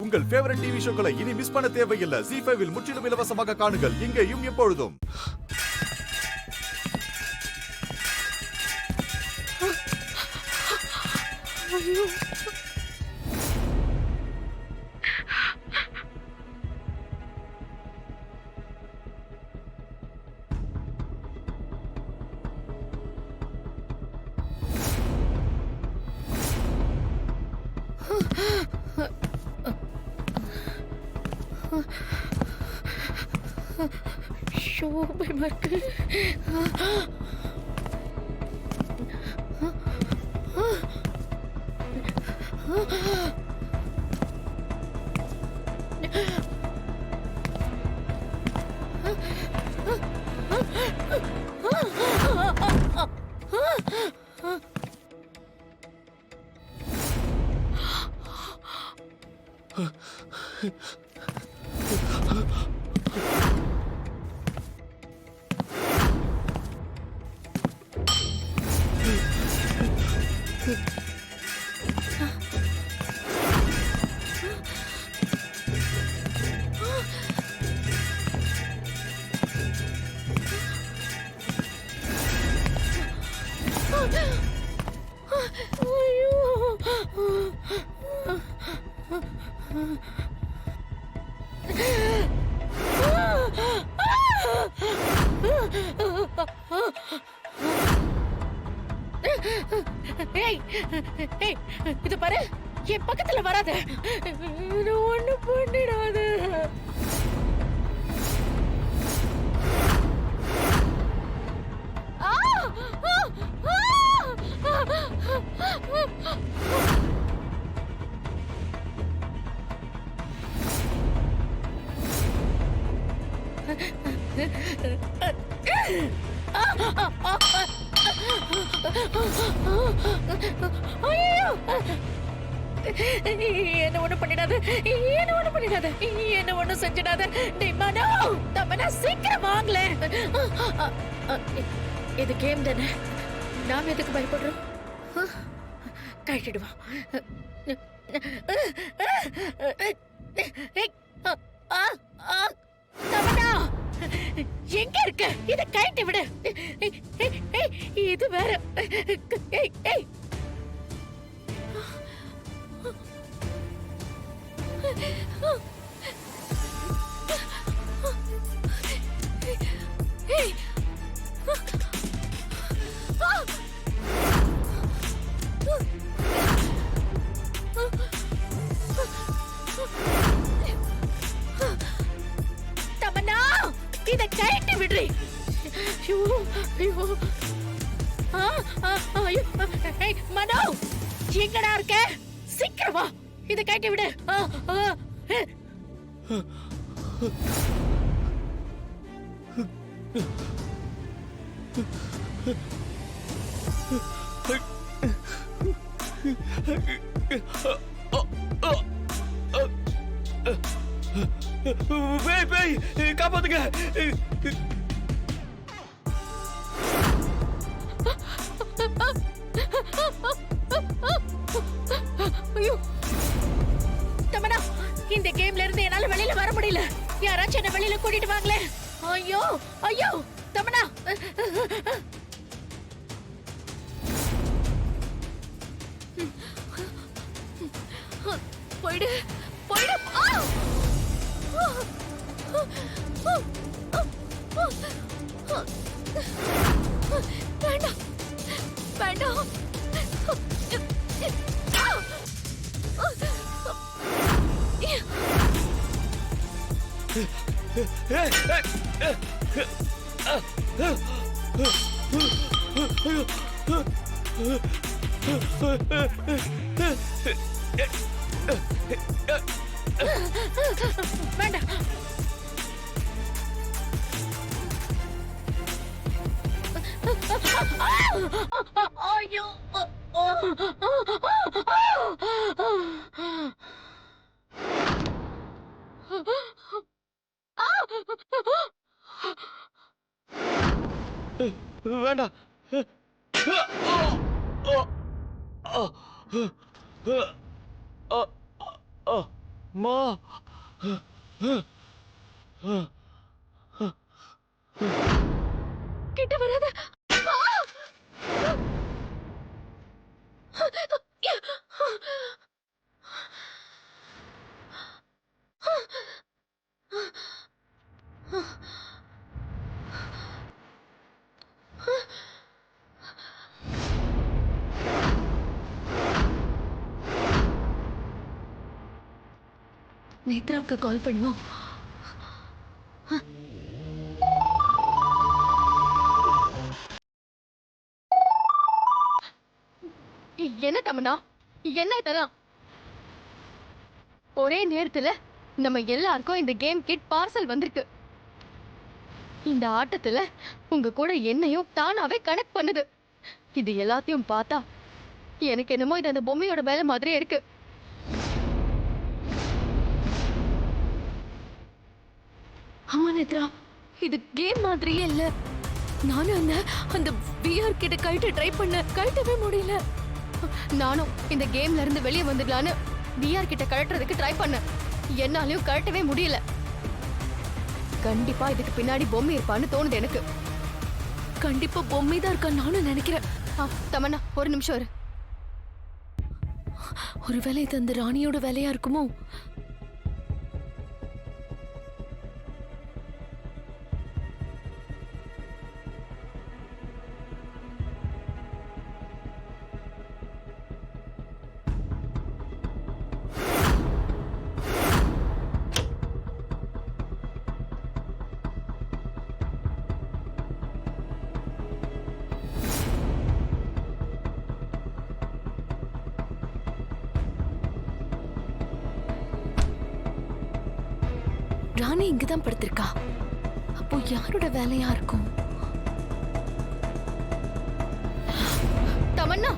உங்கள் favourite TV ஷோக்களை இனி miss பண்ண தேவையில்லை. ZEE5 இல் முற்றிலும் இலவசமாக காணுங்கள், இங்கேயும் எப்பொழுதும். ஐயோ ஷோ பயமா இருக்கு. இது பாரு, என் பக்கத்துல வராத. ஒண்ணு பண்ணிடாத. என்ன ஒண்ணு பண்ணிடாத, என்ன ஒண்ணு பண்ணிடாத, என்ன ஒண்ணு செஞ்சிடாத. மனோ, தமனா சீக்கிரம் வாங்கல. இது கேம் தானே, நாம எதுக்கு பயப்படுறோம்? கழட்டிடுவோம். தமனா எங்க இருக்க? இத கழட்டி விடு. இது வேற. தமன்னா இத கழட்டி விடுறி. மனோ எங்கடா இருக்க? சீக்கிரம் வா, இத கழட்டி விடு. காப்பாத்துங்க. ஐயோ தமனா, இந்த கேம்ல இருந்து என்னால வெளியில வர முடியல. யாராச்சும் என்ன வெளியில கூட்டிட்டு வாங்களே. ஐயோ ஐயோ தமனா. போயிடு போயிடு. வேண்டாம் வேண்டாம். வேண்டாம். ஐயோ வேண்டாம். மா கிட்ட வராத. நேத்ராவுக்கு கால் பண்ணுவோம். என்ன தமனா, என்ன இதெல்லாம்? ஒரே நேரத்துல நம்ம எல்லாருக்கும் இந்த கேம் கிட் பார்சல் வந்திருக்கு. இந்த ஆட்டத்துல உங்க கூட என்னையும் தானாவே கனெக்ட் பண்ணுது. இது எல்லாத்தையும் பார்த்தா எனக்கு என்னமோ இது அந்த பொம்மையோட வேலை மாதிரியே இருக்கு. ஆமா நேத்ரா, இது கேம் மாதிரியே இல்ல. நானும் அந்த விஆர் கிட்ட கழட்ட ட்ரை பண்ண, கழட்டவே முடியல. நானும் இந்த கேம்ல இருந்து வெளியே வந்துடலான்னு விஆர் கிட்ட கழட்டுறதுக்கு ட்ரை பண்ணேன். என்னாலையும் கழட்டவே முடியல. கண்டிப்பா இதுக்கு பின்னாடி பொம்மை இருப்பான்னு தோணுது எனக்கு. கண்டிப்பா பொம்மை தான் இருக்கா நானும் நினைக்கிறேன். தமன்னா ஒரு நிமிஷம் இரு. ஒருவேளை இது அந்த ராணியோட வேலையா இருக்குமோ? ராணி இங்கதான் படுத்திருக்கா. அப்போ யாரோட வேலையா இருக்கும்? தமன்னா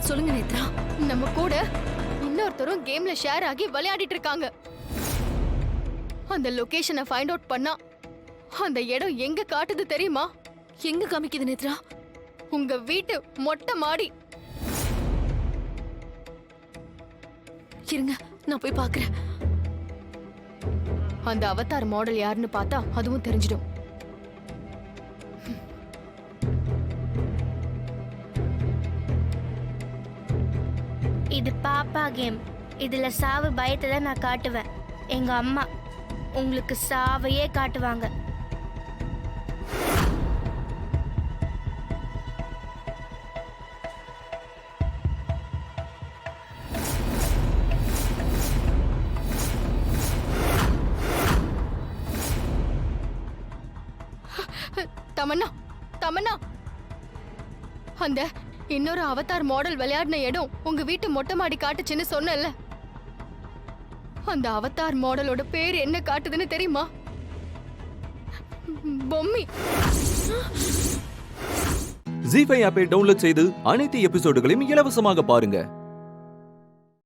சொல்லுங்க நேத்ரா. நம்ம கூட இன்னொருத்தரும் கேம்ல ஷேர் ஆகி விளையாடிட்டு இருக்காங்க. அந்த லொகேஷனை ஃபைண்ட் அவுட் பண்ணா அந்த இடம் எங்க காட்டுது தெரியுமா? எங்க காமிக்குது நேத்ரா? உங்க வீட்டு மொட்டை மாடி. இருங்க நான் போய் பாக்குறேன். அந்த அவதார் மாடல் யாருன்னு பார்த்தா அதுவும் தெரிஞ்சிடும். இது பாப்பா கேம். இதுல சாவு பயத்தை தான் நான் காட்டுவேன். எங்க அம்மா உங்களுக்கு சாவையே காட்டுவாங்க. தமன்னா, தமன்னா, அந்த இன்னொரு அவதார் மாடல் விளையாடின இடம் உங்க வீட்டு மொட்டை மாடி காட்டுச்சுன்னு சொன்னல. அந்த அவதார் மாடலோட பேர் என்ன காட்டுதுன்னு தெரியுமா? பொம்மி. ஜீ5 ஆப்பை டவுன்லோட் செய்து அனைத்து எபிசோடுகளையும் இலவசமாக பாருங்க.